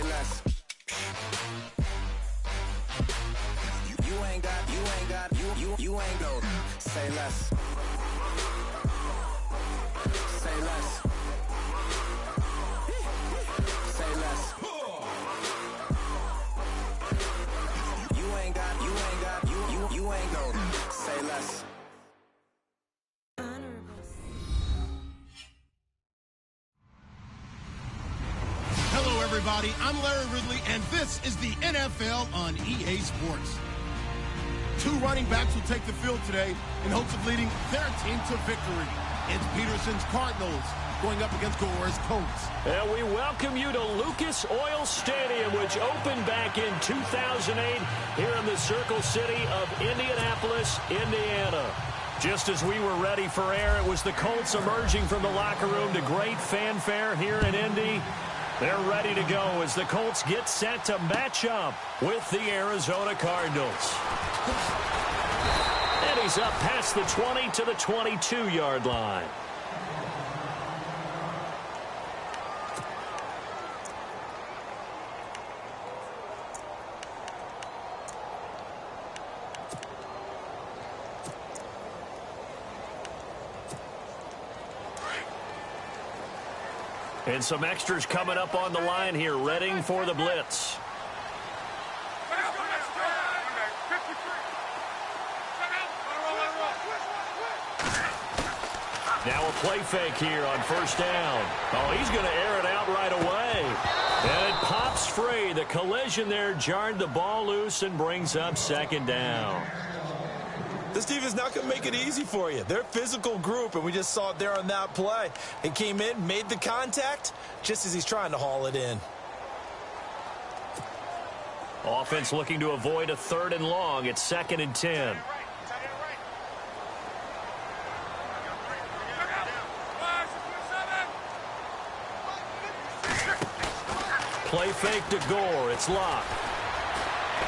less. You ain't go. Say less. Say less. Say less. You ain't go. Say less. Hello, everybody. I'm Larry Ridley, and this is the NFL on EA Sports. Two running backs will take the field today in hopes of leading their team to victory. It's Peterson's Cardinals going up against Gore's Colts. And we welcome you to Lucas Oil Stadium, which opened back in 2008 here in the Circle City of Indianapolis, Indiana. Just as we were ready for air, it was the Colts emerging from the locker room to great fanfare here in Indy. They're ready to go as the Colts get set to match up with the Arizona Cardinals. And he's up past the 20 to the 22-yard line. And some extras coming up on the line here, readying for the blitz. Now a play fake here on first down. Oh, he's going to air it out right away. And it pops free. The collision there jarred the ball loose and brings up second down. This defense not going to make it easy for you. They're a physical group, and we just saw it there on that play. It came in, made the contact, just as he's trying to haul it in. Offense looking to avoid a 3rd and long. It's 2nd and 10. Play fake to Gore. It's locked.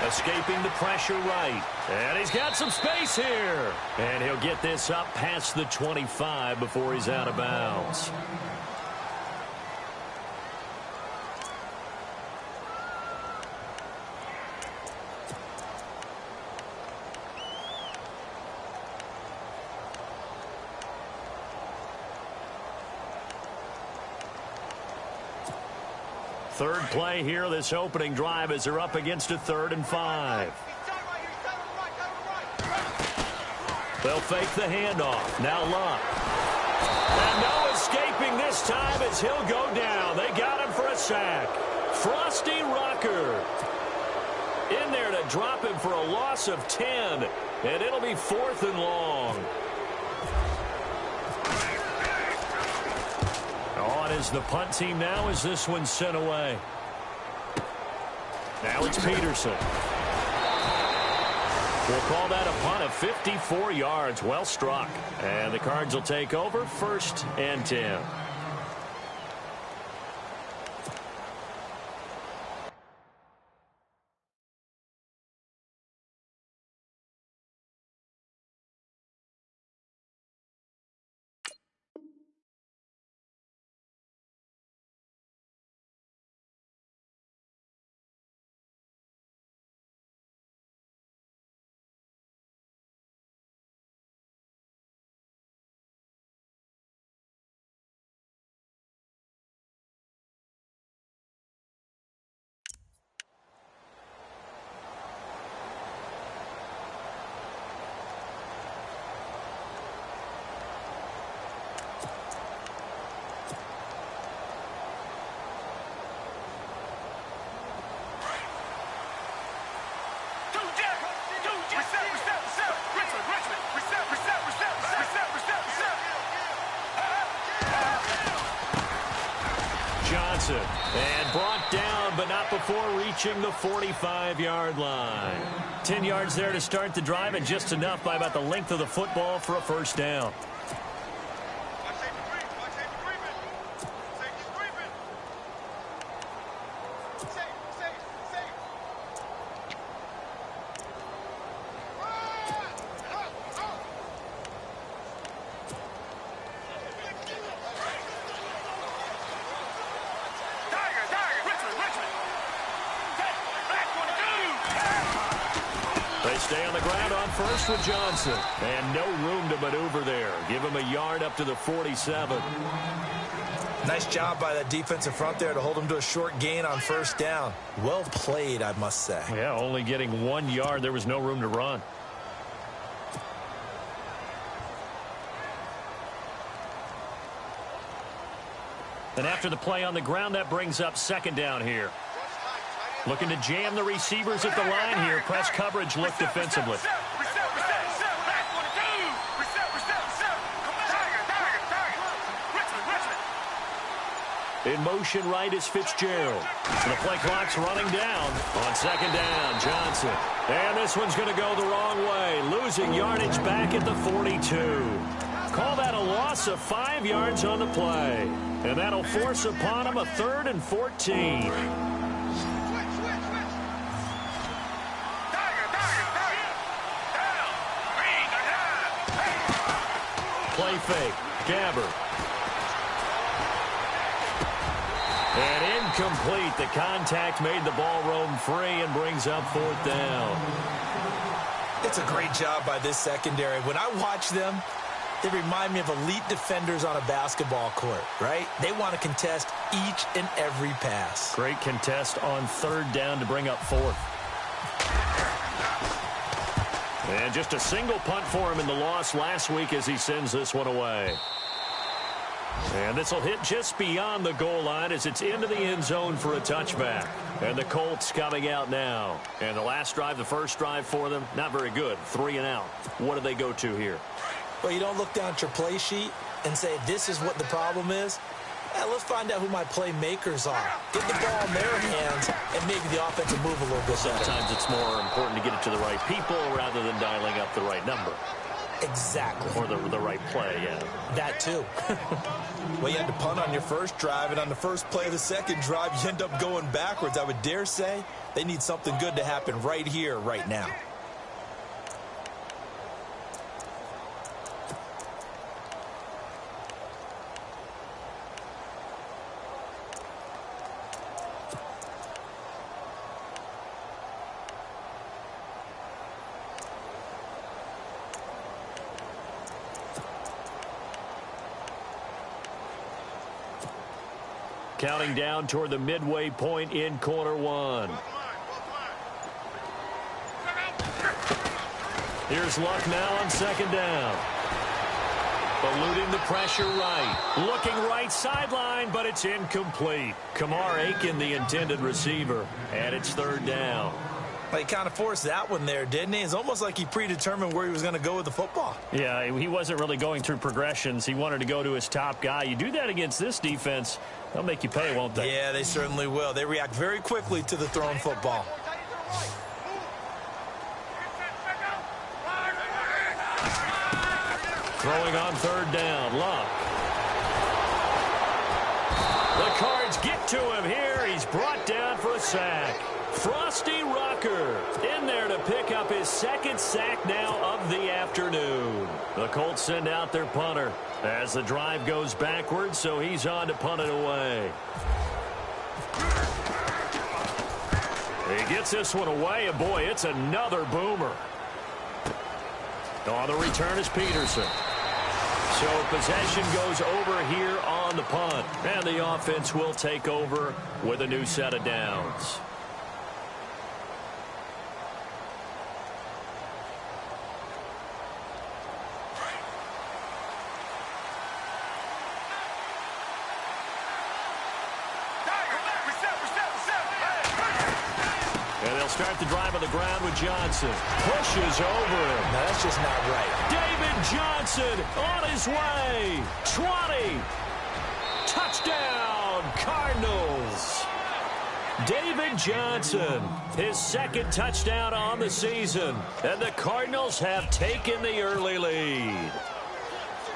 Escaping the pressure right. And he's got some space here. And he'll get this up past the 25 before he's out of bounds. Third play here, this opening drive, as they're up against a 3rd and 5. They'll fake the handoff. Now Luck. And no escaping this time as he'll go down. They got him for a sack. Frosty Rucker in there to drop him for a loss of 10. And it'll be 4th and long. On is the punt team now as this one's sent away. Now it's Peterson. We'll call that a punt of 54 yards. Well struck. And the Cards will take over 1st and 10. And brought down, but not before reaching the 45-yard line. 10 yards there to start the drive, and just enough by about the length of the football for a first down. stay on the ground on first with Johnson. And no room to maneuver there. Give him a yard up to the 47. Nice job by that defensive front there to hold him to a short gain on first down. Well played, I must say. Yeah, only getting 1 yard. There was no room to run. And after the play on the ground, that brings up second down here. Looking to jam the receivers at the line here. Press coverage look defensively. In motion right is Fitzgerald. The play clock's running down on second down. Johnson. And this one's going to go the wrong way. Losing yardage back at the 42. Call that a loss of 5 yards on the play. And that'll force upon him a 3rd and 14. Play fake. Gabbert. And incomplete. The contact made the ball roam free and brings up 4th down. It's a great job by this secondary. When I watch them, they remind me of elite defenders on a basketball court, right? They want to contest each and every pass. Great contest on 3rd down to bring up 4th. And just a single punt for him in the loss last week as he sends this one away. And this will hit just beyond the goal line as it's into the end zone for a touchback. And the Colts coming out now. And the last drive, the first drive for them, not very good. 3 and out. What do they go to here? Well, you don't look down at your play sheet and say, this is what the problem is. Let's find out who my playmakers are. Get the ball in their hands, and maybe the offense will move a little bit better. Sometimes it's more important to get it to the right people rather than dialing up the right number. Exactly. Or the right play, yeah. That too. Well, you had to punt on your first drive, and on the first play of the second drive, you end up going backwards. I would dare say they need something good to happen right here, right now. Counting down toward the midway point in quarter 1. Here's Luck now on second down. Eluding the pressure right. Looking right sideline, but it's incomplete. Kamar Aiken, the intended receiver, and it's 3rd down. He kind of forced that one there, didn't he? It's almost like he predetermined where he was going to go with the football. Yeah, he wasn't really going through progressions. He wanted to go to his top guy. You do that against this defense, they'll make you pay, won't they? Yeah, they certainly will. They react very quickly to the thrown football. Throwing on 3rd down, Luck. The Cards get to him here. He's brought down for a sack. Frosty Rucker in there to pick up his 2nd sack now of the afternoon. The Colts send out their punter as the drive goes backwards, so he's on to punt it away. He gets this one away, and boy, it's another boomer. On the return is Peterson. So possession goes over here on the punt, and the offense will take over with a new set of downs. Start the drive on the ground with Johnson. Pushes over him. No, that's just not right. David Johnson on his way. 20. Touchdown, Cardinals. David Johnson, his 2nd touchdown on the season. And the Cardinals have taken the early lead.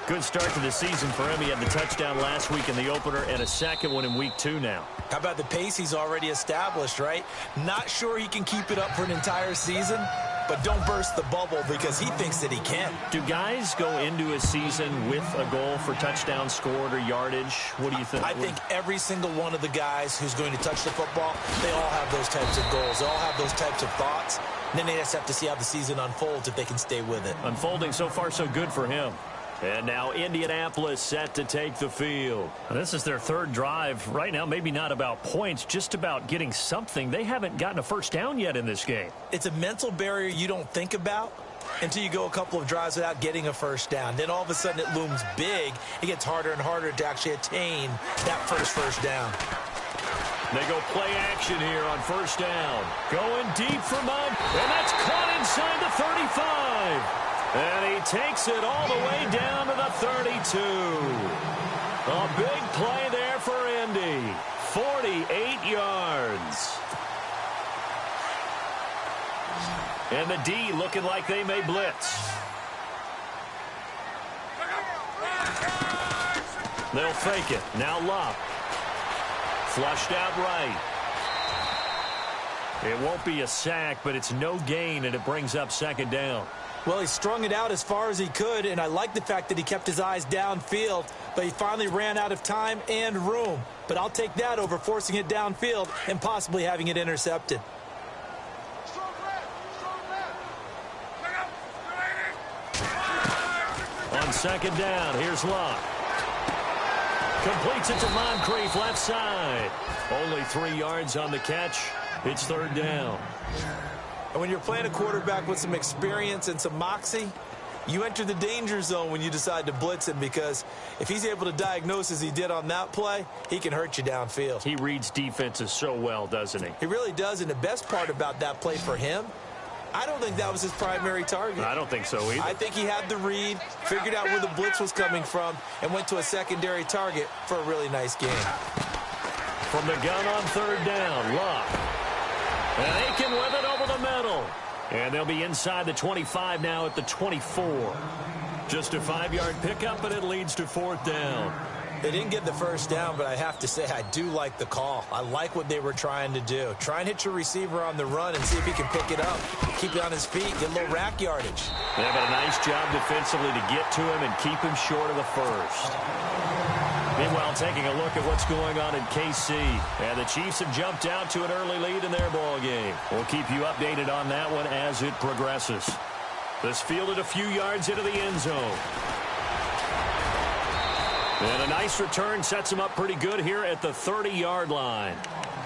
Good start to the season for him. He had the touchdown last week in the opener and a second one in week 2 now. How about the pace he's already established, right? Not sure he can keep it up for an entire season, but don't burst the bubble because he thinks that he can. Do guys go into a season with a goal for touchdowns scored or yardage? What do you think? I think every single one of the guys who's going to touch the football, they all have those types of goals. They all have those types of thoughts. And then they just have to see how the season unfolds if they can stay with it. Unfolding so far so good for him. And now Indianapolis set to take the field. This is their third drive. Right now, maybe not about points, just about getting something. They haven't gotten a first down yet in this game. It's a mental barrier you don't think about until you go a couple of drives without getting a first down. Then all of a sudden it looms big. It gets harder and harder to actually attain that first down. They go play action here on first down. Going deep for Mudd, and that's caught inside the 35. And he takes it all the way down to the 32. A big play there for Indy. 48 yards. And the D looking like they may blitz. They'll fake it. Now Love. Flushed out right. It won't be a sack, but it's no gain, and it brings up second down. Well, he strung it out as far as he could, and I like the fact that he kept his eyes downfield, but he finally ran out of time and room. But I'll take that over forcing it downfield and possibly having it intercepted. On second down, here's Locke. Completes it to Moncrief, left side. Only 3 yards on the catch. It's third down. And when you're playing a quarterback with some experience and some moxie, you enter the danger zone when you decide to blitz him, because if he's able to diagnose as he did on that play, he can hurt you downfield. He reads defenses so well, doesn't he? He really does, and the best part about that play for him, I don't think that was his primary target. I don't think so either. I think he had the read, figured out where the blitz was coming from, and went to a secondary target for a really nice game. From the gun on third down, Locke. And Aiken with it over the middle. And they'll be inside the 25 now at the 24. Just a 5-yard pickup, but it leads to fourth down. They didn't get the first down, but I have to say I do like the call. I like what they were trying to do. Try and hit your receiver on the run and see if he can pick it up. Keep it on his feet, get a little rack yardage. They've done a nice job defensively to get to him and keep him short of the first. Meanwhile, taking a look at what's going on in KC. And the Chiefs have jumped out to an early lead in their ball game. We'll keep you updated on that one as it progresses. This fielded a few yards into the end zone. And a nice return sets him up pretty good here at the 30-yard line.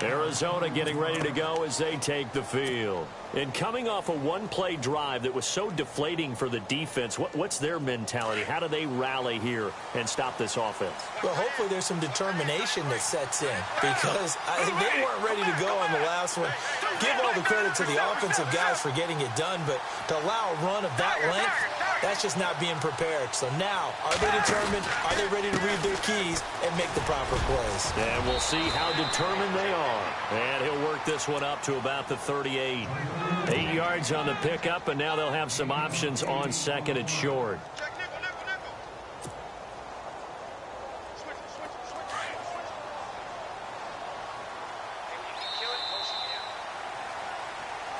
Arizona getting ready to go as they take the field. And coming off a one-play drive that was so deflating for the defense, what's their mentality? How do they rally here and stop this offense? Well, hopefully there's some determination that sets in, because they weren't ready to go on the last one. Give all the credit to the offensive guys for getting it done, but to allow a run of that length, that's just not being prepared. So now, are they determined? Are they ready to read their keys and make the proper plays? And we'll see how determined they are. And he'll work this one up to about the 38. 8 yards on the pickup, and now they'll have some options on second and short.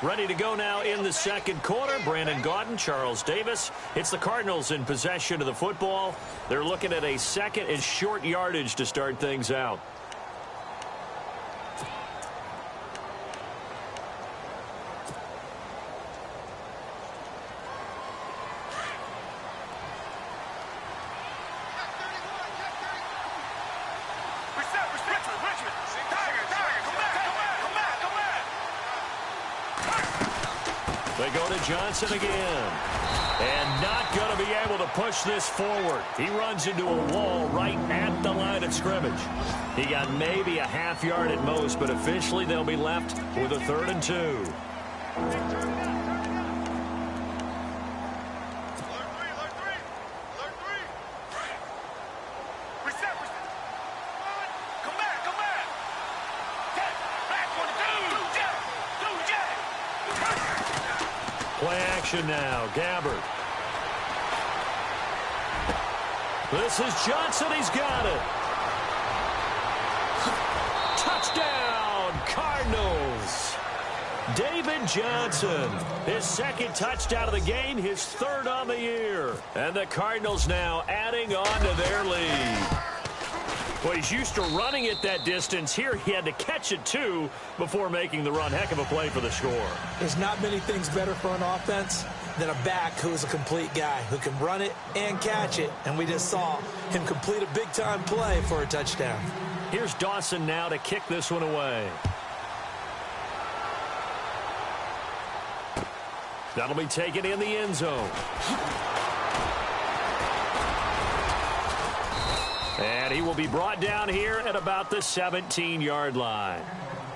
Ready to go now in the second quarter. Brandon Gaudin, Charles Davis. It's the Cardinals in possession of the football. They're looking at a second and short yardage to start things out. They go to Johnson again. And not going to be able to push this forward. He runs into a wall right at the line of scrimmage. He got maybe a half yard at most, but officially they'll be left with a 3rd and 2. Play action now. Gabbard. This is Johnson. He's got it. Touchdown, Cardinals. David Johnson, his second touchdown of the game, his third on the year. And the Cardinals now adding on to their lead. Well, he's used to running it that distance. Here he had to catch it, too, before making the run. Heck of a play for the score. There's not many things better for an offense than a back who is a complete guy, who can run it and catch it. And we just saw him complete a big-time play for a touchdown. Here's Dawson now to kick this one away. That'll be taken in the end zone. And he will be brought down here at about the 17-yard line.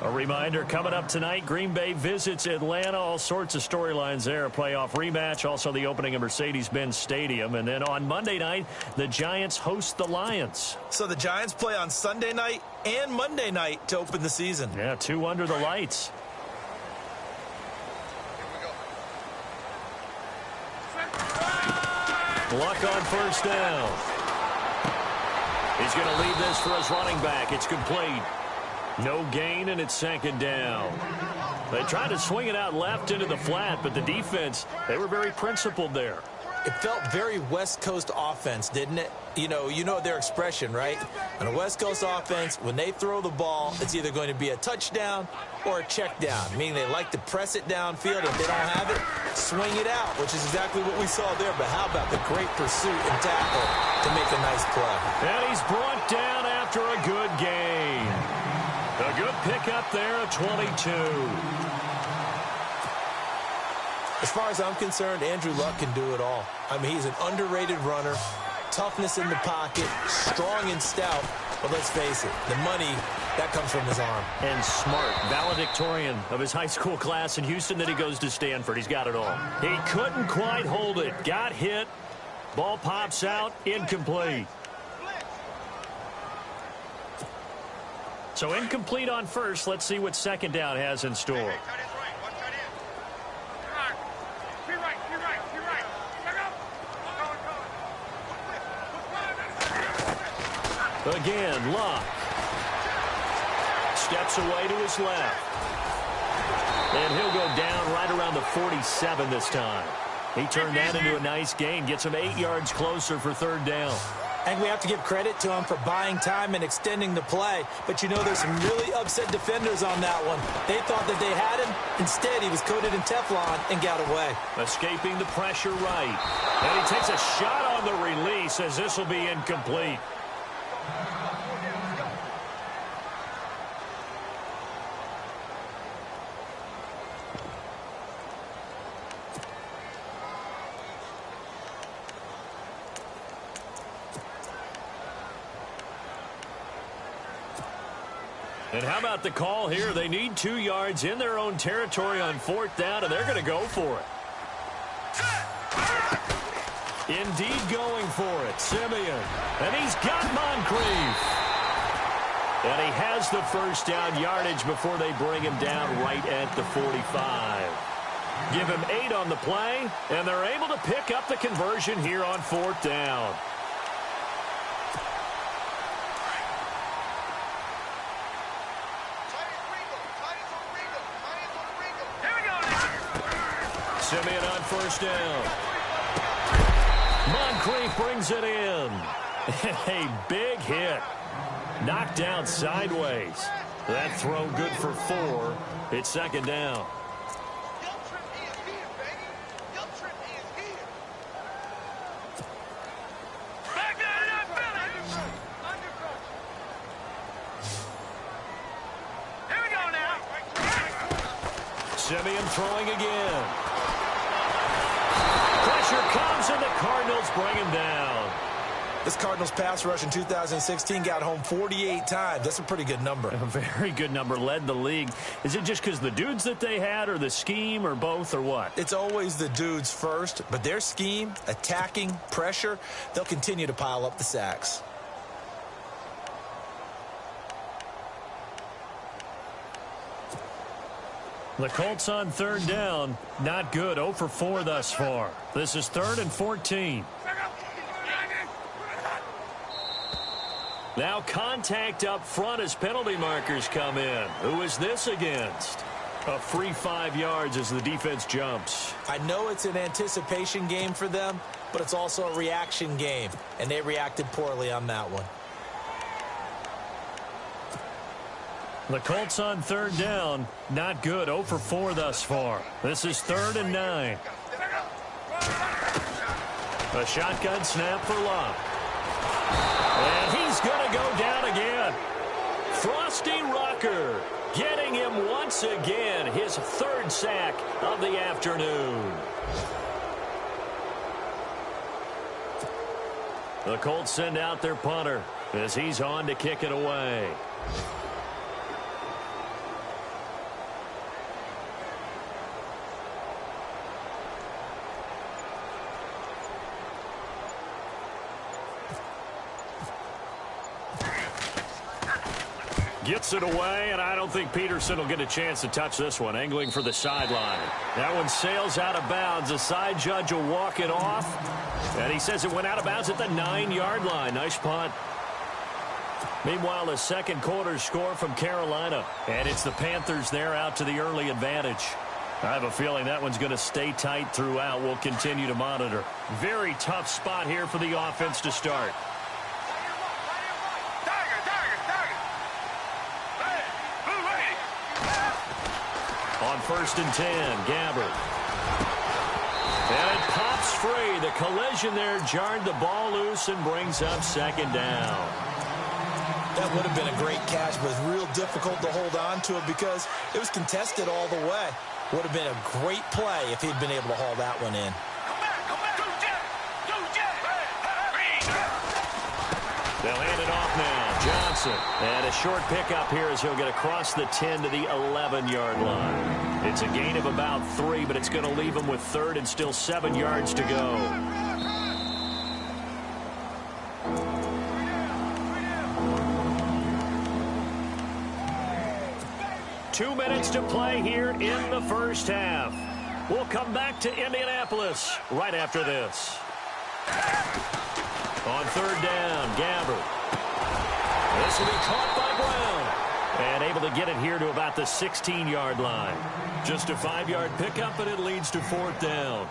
A reminder, coming up tonight, Green Bay visits Atlanta. All sorts of storylines there. A playoff rematch, also the opening of Mercedes-Benz Stadium. And then on Monday night, the Giants host the Lions. So the Giants play on Sunday night and Monday night to open the season. Yeah, 2 under the lights. Luck on first down. He's going to leave this for his running back. It's complete. No gain, and it's second down. They tried to swing it out left into the flat, but the defense, they were very principled there. It felt very West Coast offense, didn't it? You know their expression, right? On a West Coast offense, when they throw the ball, it's either going to be a touchdown or a check down, meaning they like to press it downfield. If they don't have it, swing it out, which is exactly what we saw there. But how about the great pursuit and tackle to make a nice play? And he's brought down after a good gain. A good pickup there at 22. As far as I'm concerned, Andrew Luck can do it all. I mean, he's an underrated runner, toughness in the pocket, strong and stout. But let's face it, the money, that comes from his arm. And smart, valedictorian of his high school class in Houston. Then he goes to Stanford. He's got it all. He couldn't quite hold it. Got hit. Ball pops out. Incomplete. So incomplete on first. Let's see what second down has in store. Again, Luck. Steps away to his left. And he'll go down right around the 47 this time. He turned that into a nice gain. Gets him 8 yards closer for third down. And we have to give credit to him for buying time and extending the play. But there's some really upset defenders on that one. They thought that they had him. Instead, he was coated in Teflon and got away. Escaping the pressure right. And he takes a shot on the release as this will be incomplete. And how about the call here? They need 2 yards in their own territory on fourth down, and they're going to go for it. Indeed going for it. Simeon. And he's got Moncrief. And he has the first down yardage before they bring him down right at the 45. Give him 8 on the play, and they're able to pick up the conversion here on fourth down. Simeon on first down. Moncrief brings it in. A big hit. Knocked down sideways. That throw good for 4. It's second down. Simeon throwing again. Pressure comes, and the Cardinals bring him down. This Cardinals pass rush in 2016 got home 48 times. That's a pretty good number. A very good number. Led the league. Is it just because the dudes that they had, or the scheme, or both, or what? It's always the dudes first, but their scheme, attacking, pressure, they'll continue to pile up the sacks. The Colts on third down. Not good. 0 for 4 thus far. This is 3rd and 14. Now contact up front as penalty markers come in. Who is this against? A free 5 yards as the defense jumps. I know it's an anticipation game for them, but it's also a reaction game, and they reacted poorly on that one. The Colts on third down. Not good. 0 for 4 thus far. This is 3rd and 9. A shotgun snap for Locke. And he's going to go down again. Frosty Rucker getting him once again. His 3rd sack of the afternoon. The Colts send out their punter as he's on to kick it away. Gets it away, and I don't think Peterson will get a chance to touch this one. Angling for the sideline. That one sails out of bounds. The side judge will walk it off. And he says it went out of bounds at the 9-yard line. Nice punt. Meanwhile, the second quarter score from Carolina. And it's the Panthers there out to the early advantage. I have a feeling that one's going to stay tight throughout. We'll continue to monitor. Very tough spot here for the offense to start. On 1st and 10, Gabbert. And it pops free. The collision there jarred the ball loose and brings up 2nd down. That would have been a great catch, but it was real difficult to hold on to it because it was contested all the way. Would have been a great play if he'd been able to haul that one in. They'll hand it off now. Johnson. And a short pickup here as he'll get across the 10 to the 11-yard line. It's a gain of about 3, but it's going to leave him with 3rd and still 7 yards to go. Two minutes to play here in the first half. We'll come back to Indianapolis right after this. On 3rd down, Gabbert. This will be caught by Brown. And able to get it here to about the 16-yard line. Just a 5-yard pickup, and it leads to 4th down.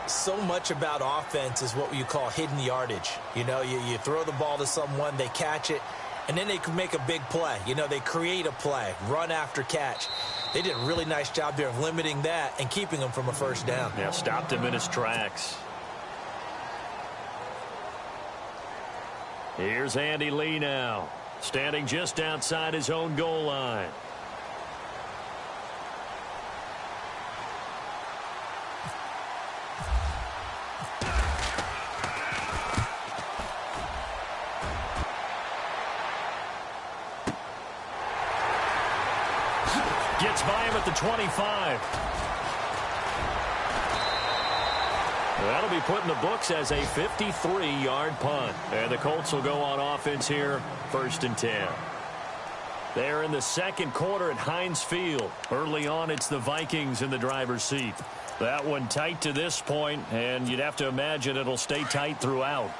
So much about offense is what you call hidden yardage. You know, you throw the ball to someone, they catch it, and then they can make a big play. You know, they create a play, run after catch. They did a really nice job there of limiting that and keeping him from a 1st down. Yeah, stopped him in his tracks. Here's Andy Lee now, standing just outside his own goal line. Gets by him at the 25. That'll be put in the books as a 53-yard punt. And the Colts will go on offense here, 1st and 10. They're in the second quarter at Heinz Field. Early on, it's the Vikings in the driver's seat. That one tight to this point, and you'd have to imagine it'll stay tight throughout.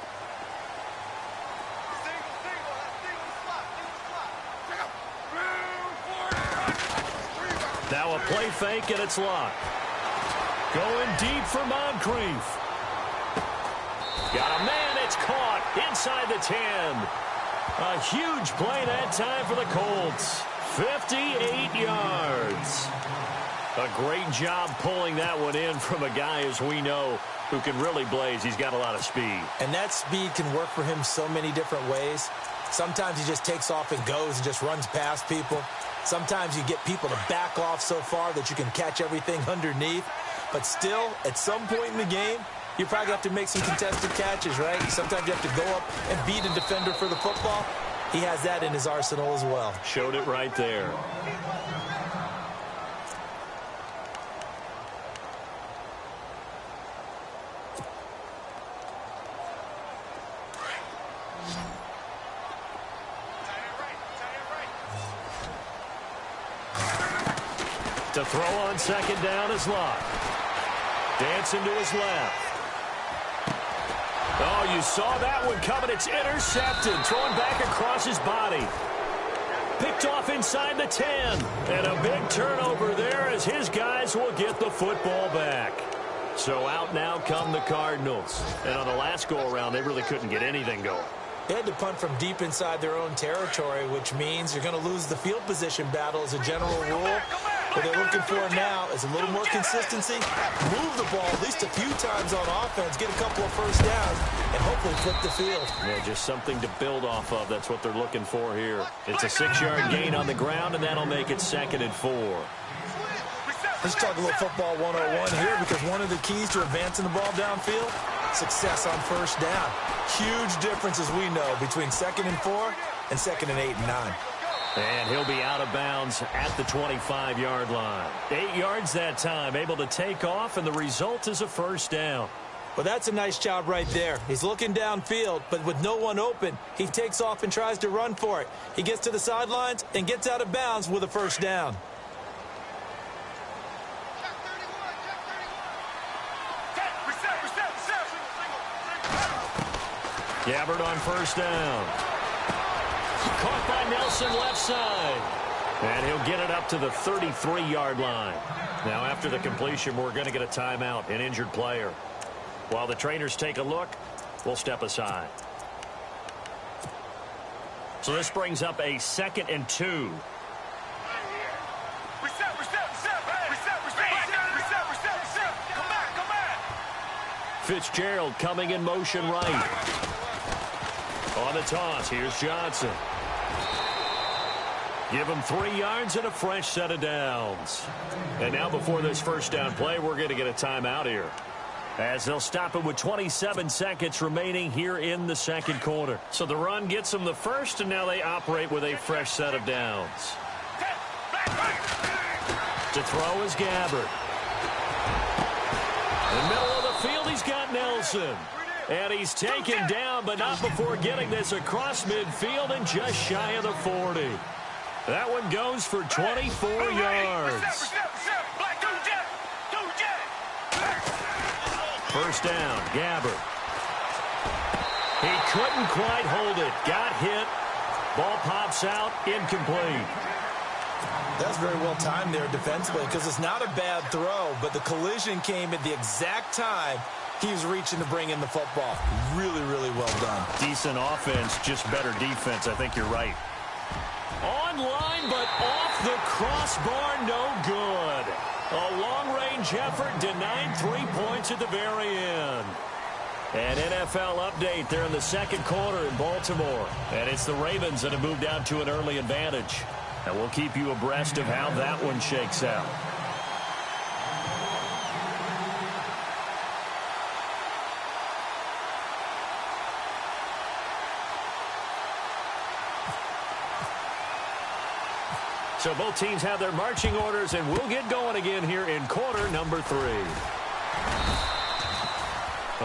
Now a play fake, and it's Locke. Going deep for Moncrief. Got a man, it's caught inside the 10. A huge play that time for the Colts. 58 yards. A great job pulling that one in from a guy, as we know, who can really blaze. He's got a lot of speed. And that speed can work for him so many different ways. Sometimes he just takes off and goes and just runs past people. Sometimes you get people to back off so far that you can catch everything underneath. But still, at some point in the game, you probably have to make some contested catches, right? Sometimes you have to go up and beat a defender for the football. He has that in his arsenal as well. Showed it right there. To throw on 2nd down is Locke. Dancing to his left. Oh, Oh, you saw that one coming. It's intercepted. Thrown back across his body. Picked off inside the 10. And a big turnover there as his guys will get the football back. So out now come the Cardinals. And on the last go-around, they really couldn't get anything going. They had to punt from deep inside their own territory, which means you're going to lose the field position battle as a general rule. What they're looking for now is a little more consistency, move the ball at least a few times on offense, get a couple of first downs, and hopefully flip the field. Yeah, just something to build off of. That's what they're looking for here. It's a 6-yard gain on the ground, and that'll make it 2nd and 4. Let's talk a little football 101 here, because one of the keys to advancing the ball downfield, success on first down. Huge difference, as we know, between 2nd and 4 and 2nd and 8 and 9. And he'll be out of bounds at the 25-yard line. 8 yards that time, able to take off, and the result is a first down. Well, that's a nice job right there. He's looking downfield, but with no one open, he takes off and tries to run for it. He gets to the sidelines and gets out of bounds with a first down. Gabbard on first down. Caught by Nelson left side. And he'll get it up to the 33-yard line. Now after the completion, we're going to get a timeout, an injured player. While the trainers take a look, we'll step aside. So this brings up a 2nd and 2. Fitzgerald coming in motion right. On the toss, here's Johnson. Give him 3 yards and a fresh set of downs. And now before this first down play, we're going to get a timeout here, as they'll stop it with 27 seconds remaining here in the second quarter. So the run gets them the first, and now they operate with a fresh set of downs. To throw is Gabbard. In the middle of the field, he's got Nelson. And he's taken down, but not before getting this across midfield and just shy of the 40. That one goes for 24 yards. First down, Gabbard. He couldn't quite hold it. Got hit. Ball pops out, incomplete. That's very well timed there defensively, because it's not a bad throw, but the collision came at the exact time he was reaching to bring in the football. Really, really well done. Decent offense, just better defense. I think you're right. Online, but off the crossbar, no good. A long-range effort denied 3 points at the very end. An NFL update there in the second quarter in Baltimore. And it's the Ravens that have moved out to an early advantage. And we'll keep you abreast of how that one shakes out. So both teams have their marching orders, and we'll get going again here in quarter number 3.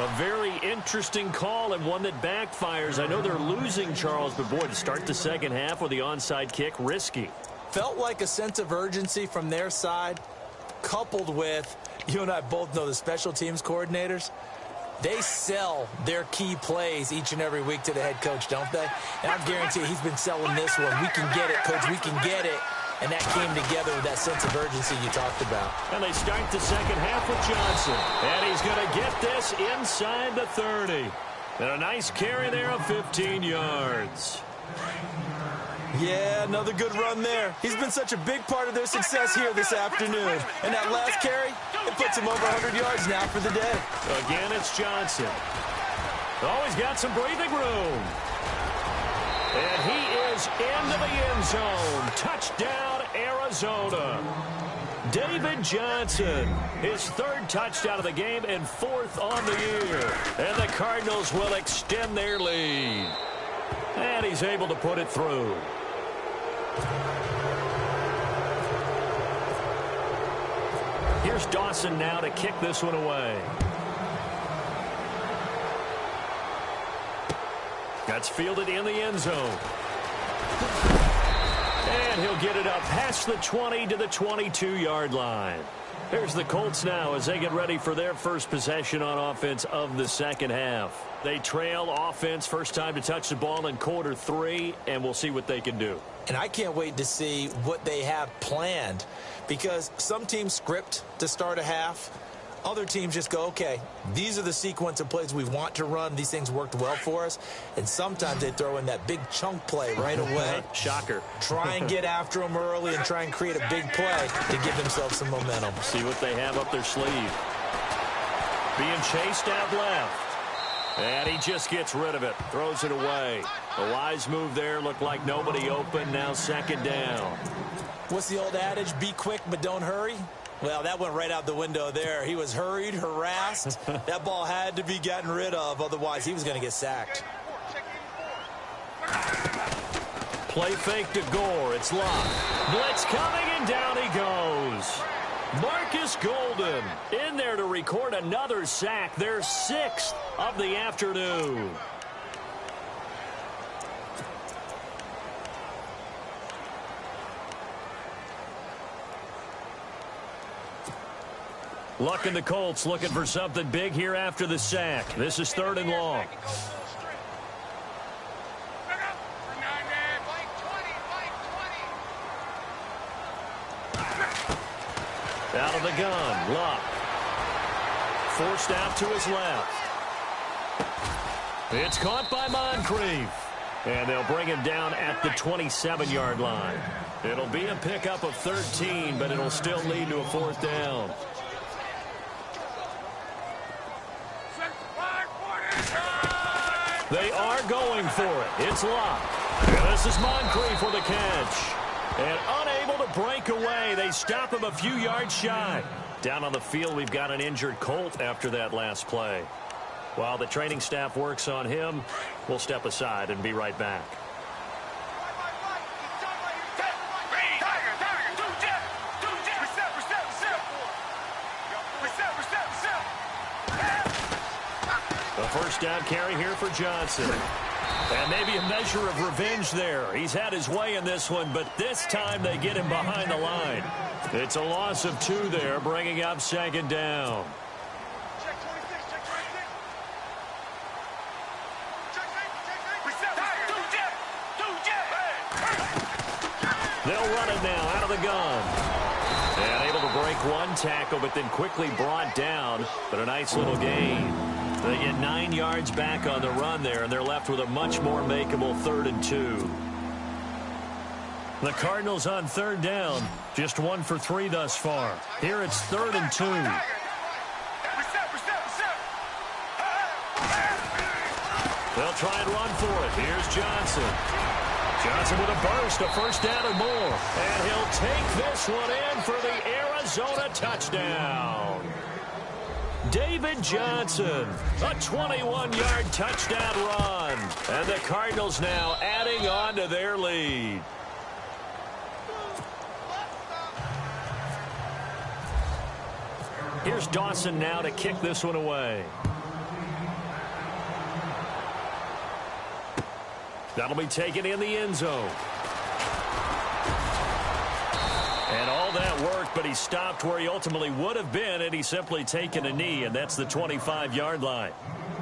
A very interesting call, and one that backfires. I know they're losing, Charles, but boy, to start the second half with the onside kick, risky. Felt like a sense of urgency from their side, coupled with, you and I both know the special teams coordinators, they sell their key plays each and every week to the head coach, don't they? And I guarantee he's been selling this one. We can get it, coach, we can get it. And that came together with that sense of urgency you talked about. And they start the second half with Johnson. And he's going to get this inside the 30. And a nice carry there of 15 yards. Yeah, another good run there. He's been such a big part of their success here this afternoon. And that last carry, it puts him over 100 yards now for the day. Again, it's Johnson. Oh, he's got some breathing room. And he is into the end zone. Touchdown, Arizona. David Johnson, his 3rd touchdown of the game and 4th on the year. And the Cardinals will extend their lead. And he's able to put it through. Here's Dawson now to kick this one away. That's fielded in the end zone. And he'll get it up past the 20 to the 22-yard line. Here's the Colts now as they get ready for their first possession on offense of the second half. They trail offense, first time to touch the ball in quarter 3, and we'll see what they can do. And I can't wait to see what they have planned, because some teams script to start a half. Other teams just go, okay, these are the sequence of plays we want to run. These things worked well for us. And sometimes they throw in that big chunk play right away. Shocker. Try and get after them early and try and create a big play to give themselves some momentum. See what they have up their sleeve. Being chased out left. And he just gets rid of it. Throws it away. A wise move there. Looked like nobody open. Now second down. What's the old adage? Be quick, but don't hurry. Well, that went right out the window there. He was hurried, harassed. That ball had to be gotten rid of. Otherwise, he was going to get sacked. Play fake to Gore. It's locked. Blitz coming, and down he goes. Marcus Golden in there to record another sack. Their 6th of the afternoon. Luck in the Colts looking for something big here after the sack. This is 3rd and long. Out of the gun, Luck. Forced out to his left. It's caught by Moncrief. And they'll bring him down at the 27-yard line. It'll be a pickup of 13, but it'll still lead to a 4th down. They are going for it. It's locked. And this is Moncrief with a catch. And unable to break away. They stop him a few yards shy. Down on the field, we've got an injured Colt after that last play. While the training staff works on him, we'll step aside and be right back. A first down carry here for Johnson. And maybe a measure of revenge there. He's had his way in this one, but this time they get him behind the line. It's a loss of 2 there, bringing up second down. They'll run it now out of the gun. And able to break one tackle, but then quickly brought down. But a nice little gain. They get 9 yards back on the run there, and they're left with a much more makeable 3rd and 2. The Cardinals on 3rd down, just 1 for 3 thus far. Here it's 3rd and 2. They'll try and run for it. Here's Johnson. Johnson with a burst, a first down and more. And he'll take this one in for the Arizona touchdown. David Johnson, a 21-yard touchdown run. And the Cardinals now adding on to their lead. Here's Dawson now to kick this one away. That'll be taken in the end zone. And all that worked, but he stopped where he ultimately would have been, and he's simply taken a knee, and that's the 25-yard line.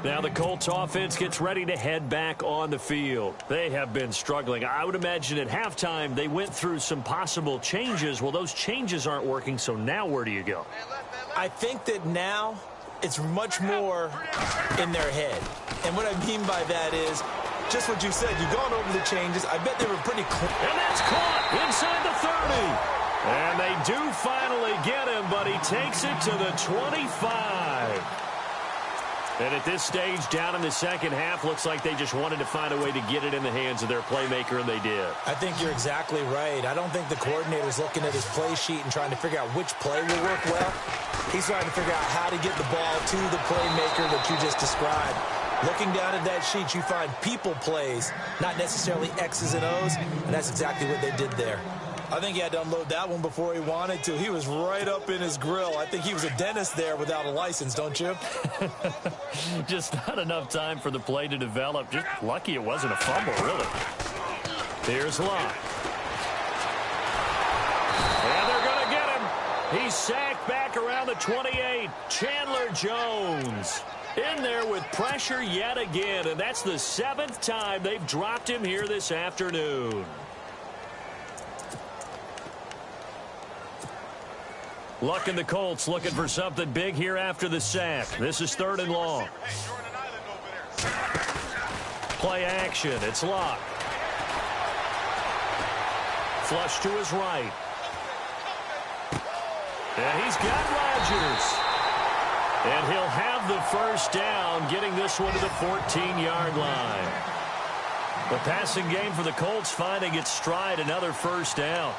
Now the Colts offense gets ready to head back on the field. They have been struggling. I would imagine at halftime they went through some possible changes. Well, those changes aren't working, so now where do you go? I think that now it's much more in their head. And what I mean by that is just what you said. You've gone over the changes. I bet they were pretty close. And that's caught inside the 30. And they do finally get him, but he takes it to the 25. And at this stage, down in the second half, looks like they just wanted to find a way to get it in the hands of their playmaker, and they did. I think you're exactly right. I don't think the coordinator's looking at his play sheet and trying to figure out which play will work well. He's trying to figure out how to get the ball to the playmaker that you just described. Looking down at that sheet, you find people plays, not necessarily X's and O's, and that's exactly what they did there. I think he had to unload that one before he wanted to. He was right up in his grill. I think he was a dentist there without a license, don't you? Just not enough time for the play to develop. Just lucky it wasn't a fumble, really. Here's Locke. And they're going to get him. He's sacked back around the 28. Chandler Jones in there with pressure yet again, and that's the 7th time they've dropped him here this afternoon. Luck and the Colts looking for something big here after the sack. This is 3rd and long. Play action. It's Luck. Flush to his right. And he's got Rodgers. And he'll have the first down, getting this one to the 14-yard line. The passing game for the Colts finding its stride, another first down.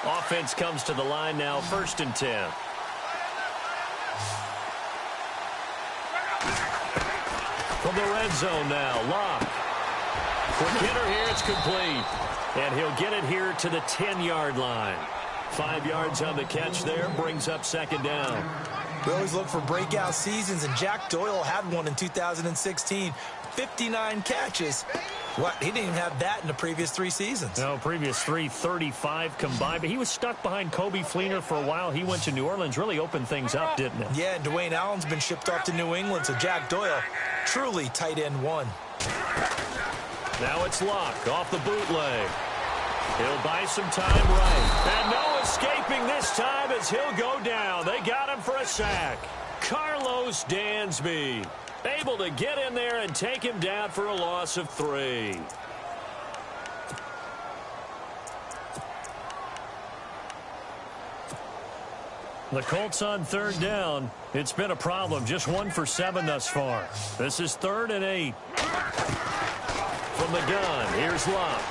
Offense comes to the line now, 1st and 10. From the red zone now, Locke. Quick hitter here, it's complete. And he'll get it here to the 10-yard line. 5 yards on the catch there, brings up 2nd down. We always look for breakout seasons, and Jack Doyle had one in 2016. 59 catches. What? He didn't even have that in the previous 3 seasons. No, previous 3, 35 combined. But he was stuck behind Kobe Fleener for a while. He went to New Orleans, really opened things up, didn't it? Yeah, and Dwayne Allen's been shipped off to New England, so Jack Doyle, truly tight end 1. Now it's Locke off the bootleg. He'll buy some time right. And no escaping this time as he'll go down. They got him for a sack. Carlos Dansby able to get in there and take him down for a loss of 3. The Colts on 3rd down. It's been a problem. Just 1 for 7 thus far. This is 3rd and 8. From the gun, here's Locke.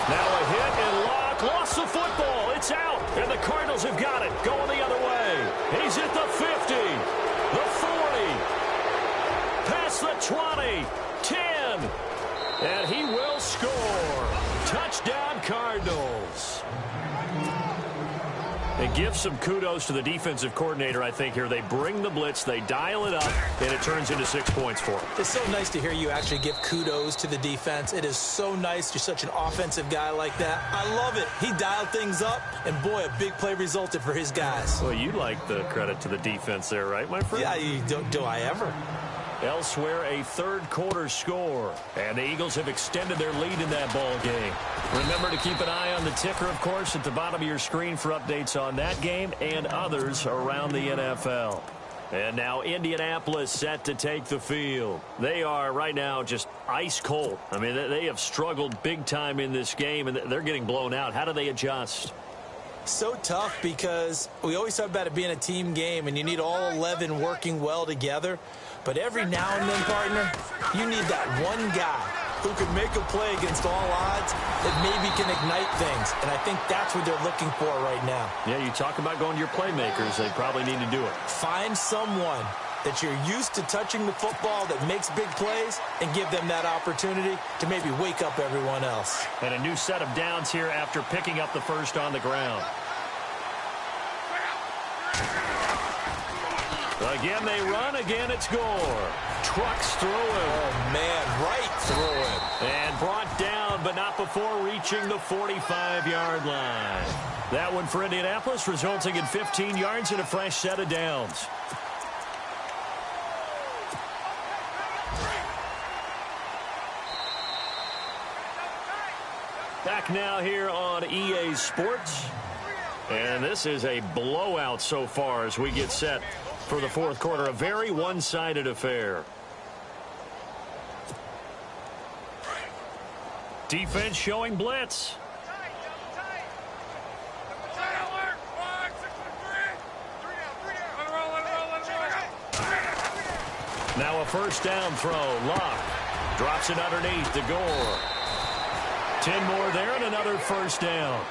Now a hit, and Locke lost the football. It's out, and the Cardinals have got it. Going the other way. He's at the 50, the 40, past the 20, 10, and he will score. Touchdown, Cardinals. And give some kudos to the defensive coordinator, I think, here. They bring the blitz, they dial it up, and it turns into 6 points for them. It's so nice to hear you actually give kudos to the defense. It is so nice. You're such an offensive guy like that. I love it. He dialed things up, and boy, a big play resulted for his guys. Well, you like the credit to the defense there, right, my friend? Yeah, do I ever? Elsewhere, a 3rd quarter score. And the Eagles have extended their lead in that ball game. Remember to keep an eye on the ticker, of course, at the bottom of your screen for updates on that game and others around the NFL. And now Indianapolis set to take the field. They are right now just ice cold. I mean, they have struggled big time in this game, and they're getting blown out. How do they adjust? So tough because we always talk about it being a team game, and you need all 11 working well together. But every now and then, partner, you need that one guy who can make a play against all odds that maybe can ignite things. And I think that's what they're looking for right now. Yeah, you talk about going to your playmakers. They probably need to do it. Find someone that you're used to touching the football that makes big plays and give them that opportunity to maybe wake up everyone else. And a new set of downs here after picking up the first on the ground. Again, they run. Again, it's Gore. Trucks through him. Oh, man, right through him. And brought down, but not before reaching the 45-yard line. That one for Indianapolis, resulting in 15 yards and a fresh set of downs. Back now here on EA Sports. And this is a blowout so far as we get set for the 4th quarter. A very one-sided affair. Defense showing blitz. Now a first down throw. Locke drops it underneath to Gore. 10 more there and another first down.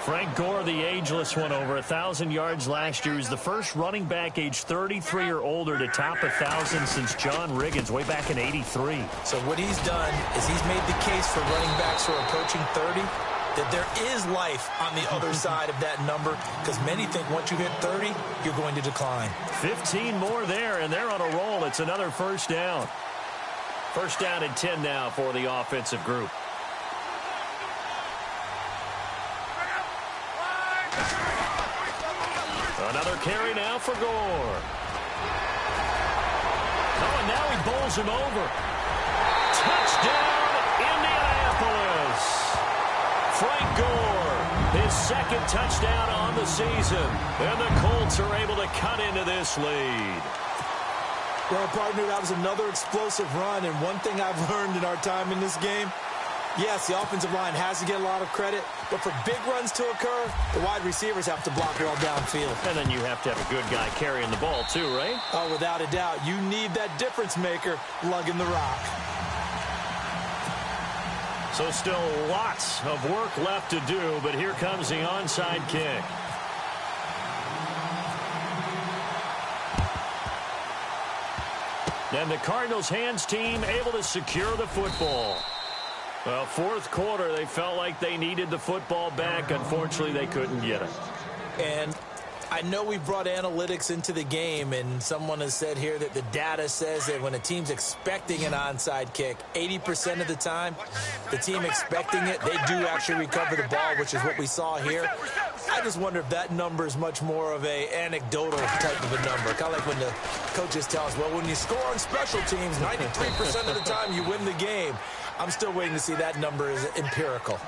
Frank Gore, the ageless one, over 1,000 yards last year. He's the first running back age 33 or older to top 1,000 since John Riggins way back in '83. So what he's done is he's made the case for running backs who are approaching 30 that there is life on the other side of that number, because many think once you hit 30, you're going to decline. 15 more there, and they're on a roll. It's another first down. First down and 10 now for the offensive group. Another carry now for Gore. Oh, and now he bowls him over. Touchdown, Indianapolis. Frank Gore, his second touchdown on the season. And the Colts are able to cut into this lead. Well, partner, that was another explosive run. And one thing I've learned in our time in this game, yes, the offensive line has to get a lot of credit, but for big runs to occur, the wide receivers have to block well downfield. And then you have to have a good guy carrying the ball too, right? Oh, without a doubt. You need that difference maker lugging the rock. So still lots of work left to do, but here comes the onside kick. And the Cardinals hands team able to secure the football. Well, fourth quarter, they felt like they needed the football back. Unfortunately, they couldn't get it. And I know we brought analytics into the game, and someone has said here that the data says that when a team's expecting an onside kick, 80% of the time, the team expecting it, they do actually recover the ball, which is what we saw here. I just wonder if that number is much more of a anecdotal type of a number. Kind of like when the coaches tell us, well, when you score on special teams, 93% of the time you win the game. I'm still waiting to see that number is empirical.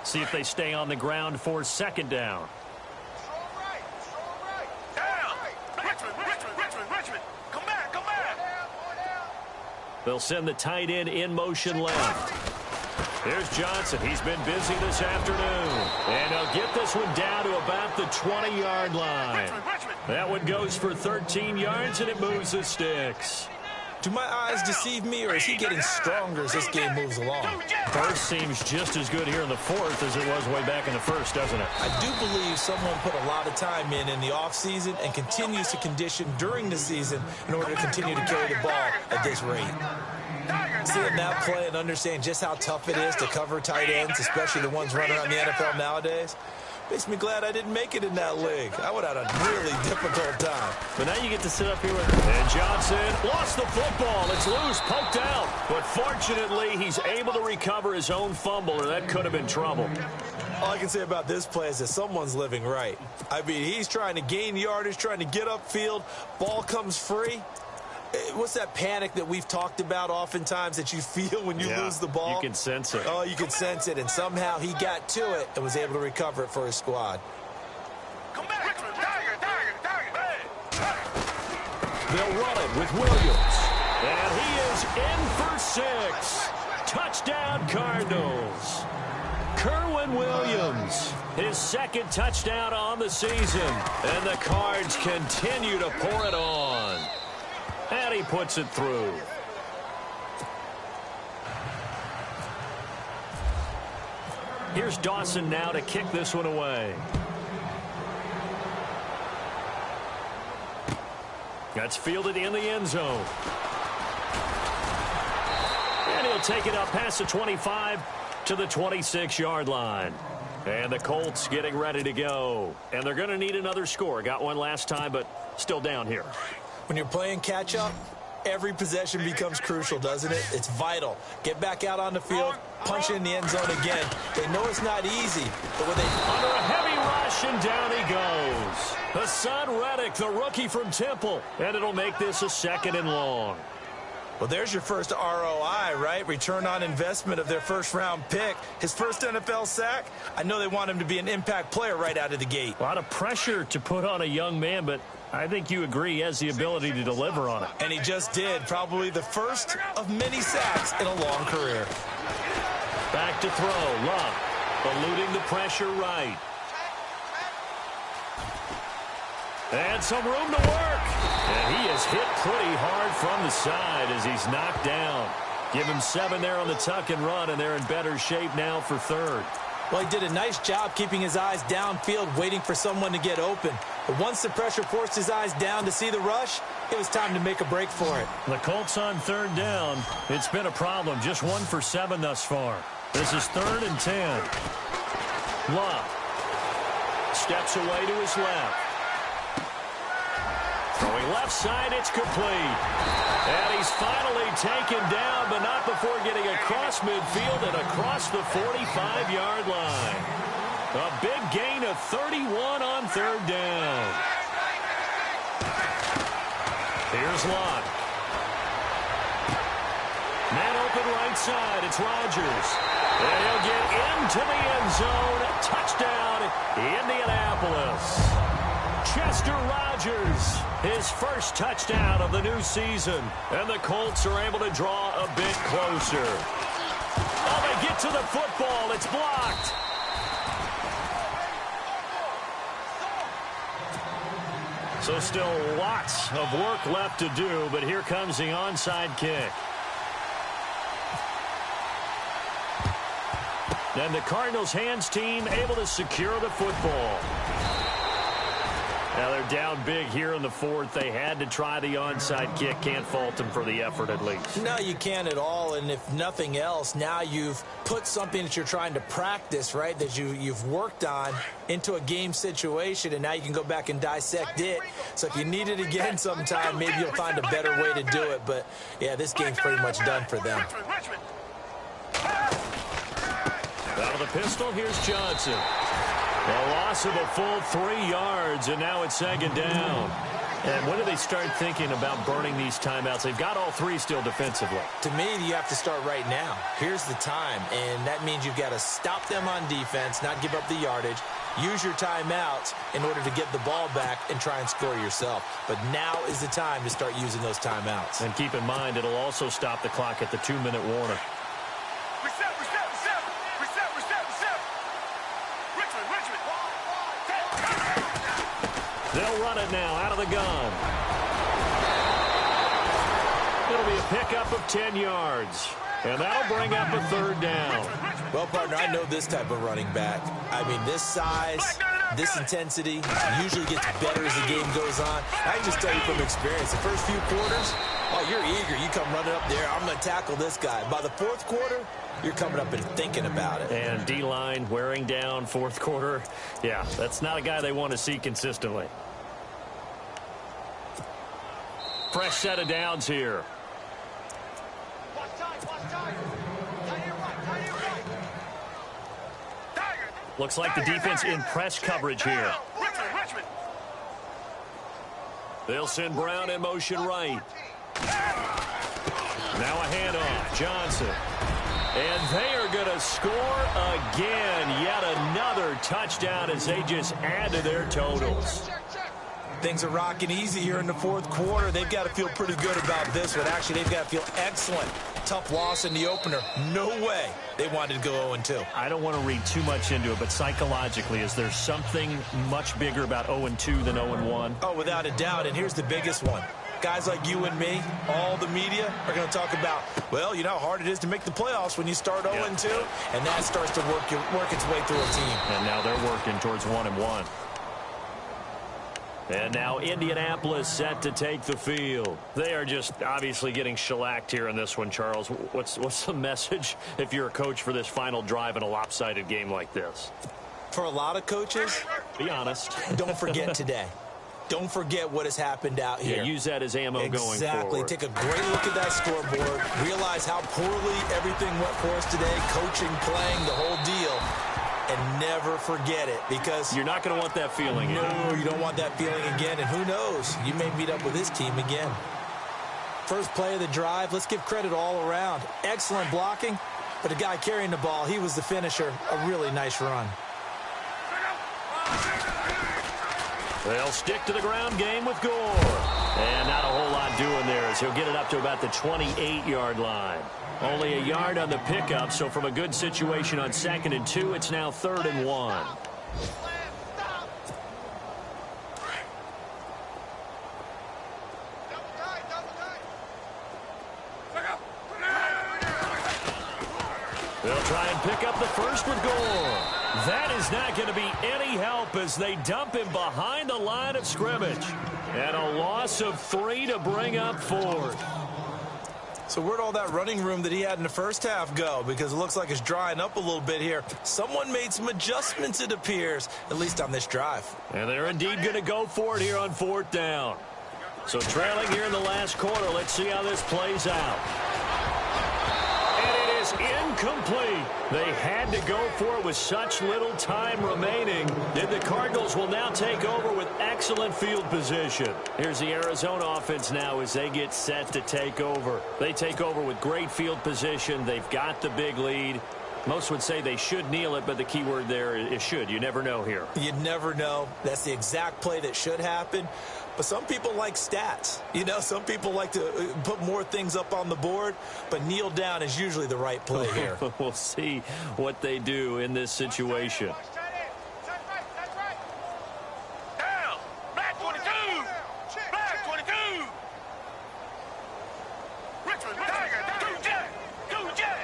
See if they stay on the ground for second down. They'll send the tight end in motion left. Here's Johnson. He's been busy this afternoon. And he'll get this one down to about the 20-yard line. That one goes for 13 yards, and it moves the sticks. Do my eyes deceive me, or is he getting stronger as this game moves along? First seems just as good here in the fourth as it was way back in the first, doesn't it? I do believe someone put a lot of time in the offseason and continues to condition during the season in order to continue to carry the ball at this rate. Seeing that play and understanding just how tough it is to cover tight ends, especially the ones running around the NFL nowadays, makes me glad I didn't make it in that league. I would have had a really difficult time. But now you get to sit up here with... And Johnson lost the football. It's loose, poked out. But fortunately, he's able to recover his own fumble, or that could have been trouble. All I can say about this play is that someone's living right. I mean, he's trying to gain yardage, trying to get upfield. Ball comes free. What's that panic that we've talked about oftentimes that you feel when you lose the ball? You can sense it. Oh, you can sense it, and somehow he got to it and was able to recover it for his squad. Come back, They'll run it with Williams. And he is in for 6. Touchdown, Cardinals. Kerwin Williams, his second touchdown on the season. And the Cards continue to pour it on. And he puts it through. Here's Dawson now to kick this one away. That's fielded in the end zone. And he'll take it up past the 25 to the 26-yard line. And the Colts getting ready to go. And they're going to need another score. Got one last time, but still down here. When you're playing catch-up, every possession becomes crucial, doesn't it? It's vital. Get back out on the field, punch it in the end zone again. They know it's not easy, but when they... Under a heavy rush, and down he goes. Hassan Reddick, the rookie from Temple. And it'll make this a 2nd and long. Well, there's your first ROI, right? Return on investment of their first-round pick. His first NFL sack, I know they want him to be an impact player right out of the gate. A lot of pressure to put on a young man, but I think you agree he has the ability to deliver on it. And he just did. Probably the first of many sacks in a long career. Back to throw. Love eluding the pressure right. And some room to work. And he is hit pretty hard from the side as he's knocked down. Give him 7 there on the tuck and run, and they're in better shape now for 3rd. Well, he did a nice job keeping his eyes downfield, waiting for someone to get open. But once the pressure forced his eyes down to see the rush, it was time to make a break for it. The Colts on 3rd down. It's been a problem. Just 1 for 7 thus far. This is 3rd and 10. Love steps away to his left. Throwing left side, it's complete. And he's finally taken down, but not before getting across midfield and across the 45-yard line. A big gain of 31 on third down. Here's Locke. Man open right side. It's Rodgers. And he'll get into the end zone. Touchdown, Indianapolis. Chester Rogers, his first touchdown of the new season. And the Colts are able to draw a bit closer. Oh, they get to the football. It's blocked. So still lots of work left to do, but here comes the onside kick. And the Cardinals hands team able to secure the football. Now they're down big here in the fourth. They had to try the onside kick. Can't fault them for the effort at least. No, you can't at all. And if nothing else, now you've put something that you're trying to practice, right, that you've worked on into a game situation, and now you can go back and dissect it. So if you need it again sometime, maybe you'll find a better way to do it. But, yeah, this game's pretty much done for them. Out of the pistol, here's Johnson. A loss of a full 3 yards, and now it's second down. And when do they start thinking about burning these timeouts? They've got all three still defensively. To me, you have to start right now. Here's the time, and that means you've got to stop them on defense, not give up the yardage, use your timeouts in order to get the ball back and try and score yourself. But now is the time to start using those timeouts. And keep in mind, it'll also stop the clock at the 2-minute warning. They'll run it now out of the gun. It'll be a pickup of 10 yards. And that'll bring up a third down. Well, partner, I know this type of running back. I mean, this size, this intensity usually gets better as the game goes on. I can just tell you from experience, the first few quarters, oh, you're eager. You come running up there. I'm going to tackle this guy. By the fourth quarter, you're coming up and thinking about it. And D-line wearing down fourth quarter. Yeah, that's not a guy they want to see consistently. Fresh set of downs here. Looks like the defense in press coverage here. They'll send Brown in motion right. Now a handoff. Johnson. And they are going to score again. Yet another touchdown as they just add to their totals. Things are rocking easy here in the fourth quarter. They've got to feel pretty good about this one. Actually, they've got to feel excellent. Tough loss in the opener. No way they wanted to go 0-2. I don't want to read too much into it, but psychologically, is there something much bigger about 0-2 than 0-1? Oh, without a doubt, and here's the biggest one. Guys like you and me, all the media, are going to talk about, well, you know how hard it is to make the playoffs when you start 0-2, and that starts to work its way through a team. And now they're working towards 1-1. And now Indianapolis set to take the field. They are just obviously getting shellacked here in this one, Charles. What's the message if you're a coach for this final drive in a lopsided game like this? For a lot of coaches, be honest. Don't forget today. Don't forget what has happened out here. Yeah, use that as ammo going forward. Exactly. Take a great look at that scoreboard. Realize how poorly everything went for us today. Coaching, playing, the whole deal. And never forget it, because you're not going to want that feeling. No, you don't want that feeling again. And who knows? You may meet up with this team again. First play of the drive. Let's give credit all around. Excellent blocking. But the guy carrying the ball, he was the finisher. A really nice run. They'll stick to the ground game with Gore. And not a whole lot doing there as he'll get it up to about the 28-yard line. Only a yard on the pickup, so from a good situation on 2nd and 2, it's now 3rd and 1. They'll try and pick up the first with Gore. That is not going to be any help as they dump him behind the line of scrimmage. And a loss of 3 to bring up 4th. So where'd all that running room that he had in the first half go? Because it looks like it's drying up a little bit here. Someone made some adjustments, it appears, at least on this drive. And they're indeed going to go for it here on 4th down. So trailing here in the last quarter. Let's see how this plays out. And it is incomplete. They had to go for it with such little time remaining. And the Cardinals will now take over with excellent field position. Here's the Arizona offense now as they get set to take over. They take over with great field position. They've got the big lead. Most would say they should kneel it, but the key word there is should. You never know here. You never know. That's the exact play that should happen. But some people like stats. You know, some people like to put more things up on the board, but kneel down is usually the right play here. We'll see what they do in this situation. Down. Black 22. Black 22. Richmond, Tiger, two jet.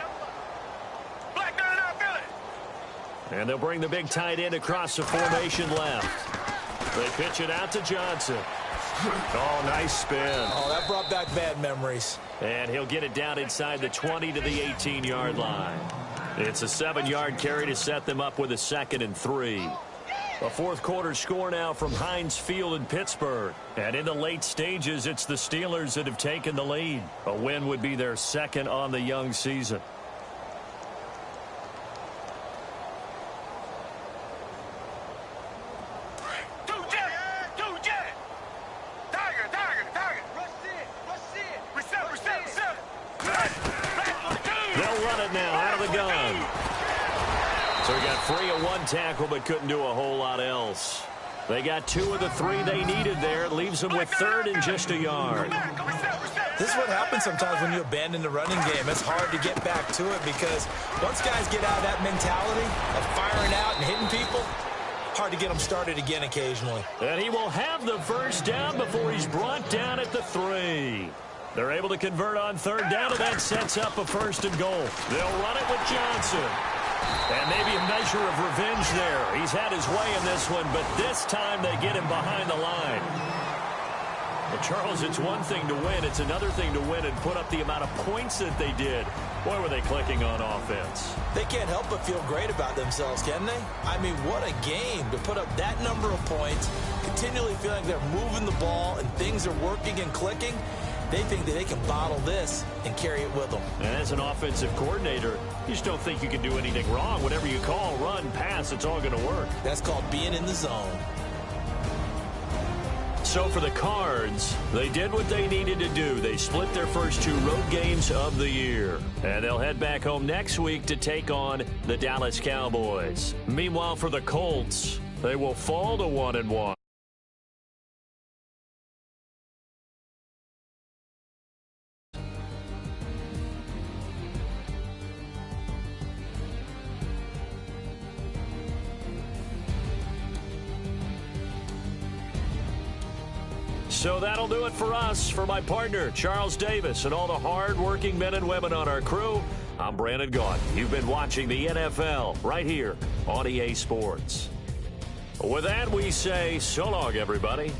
Black 99 Philly. And they'll bring the big tight end across the formation left. They pitch it out to Johnson. Oh, nice spin. Oh, that brought back bad memories. And he'll get it down inside the 20 to the 18-yard line. It's a 7-yard carry to set them up with a 2nd and 3. A fourth quarter score now from Heinz Field in Pittsburgh. And in the late stages, it's the Steelers that have taken the lead. A win would be their 2nd on the young season. So he got free of one tackle but couldn't do a whole lot else. They got 2 of the 3 they needed there. It leaves them with 3rd and just a yard. This is what happens sometimes when you abandon the running game. It's hard to get back to it because once guys get out of that mentality of firing out and hitting people, hard to get them started again occasionally. And he will have the first down before he's brought down at the 3. They're able to convert on 3rd down, and that sets up a 1st and goal. They'll run it with Johnson. And maybe a measure of revenge there. He's had his way in this one, but this time they get him behind the line. Well, Charles, it's one thing to win. It's another thing to win and put up the amount of points that they did. Boy, were they clicking on offense. They can't help but feel great about themselves, can they? I mean, what a game to put up that number of points, continually feeling they're moving the ball and things are working and clicking. They think that they can bottle this and carry it with them. And as an offensive coordinator, you just don't think you can do anything wrong. Whatever you call, run, pass, it's all going to work. That's called being in the zone. So for the Cards, they did what they needed to do. They split their first 2 road games of the year. And they'll head back home next week to take on the Dallas Cowboys. Meanwhile, for the Colts, they will fall to 1-1. So that'll do it for us. For my partner, Charles Davis, and all the hard-working men and women on our crew, I'm Brandon Gaudin. You've been watching the NFL right here on EA Sports. With that, we say so long, everybody.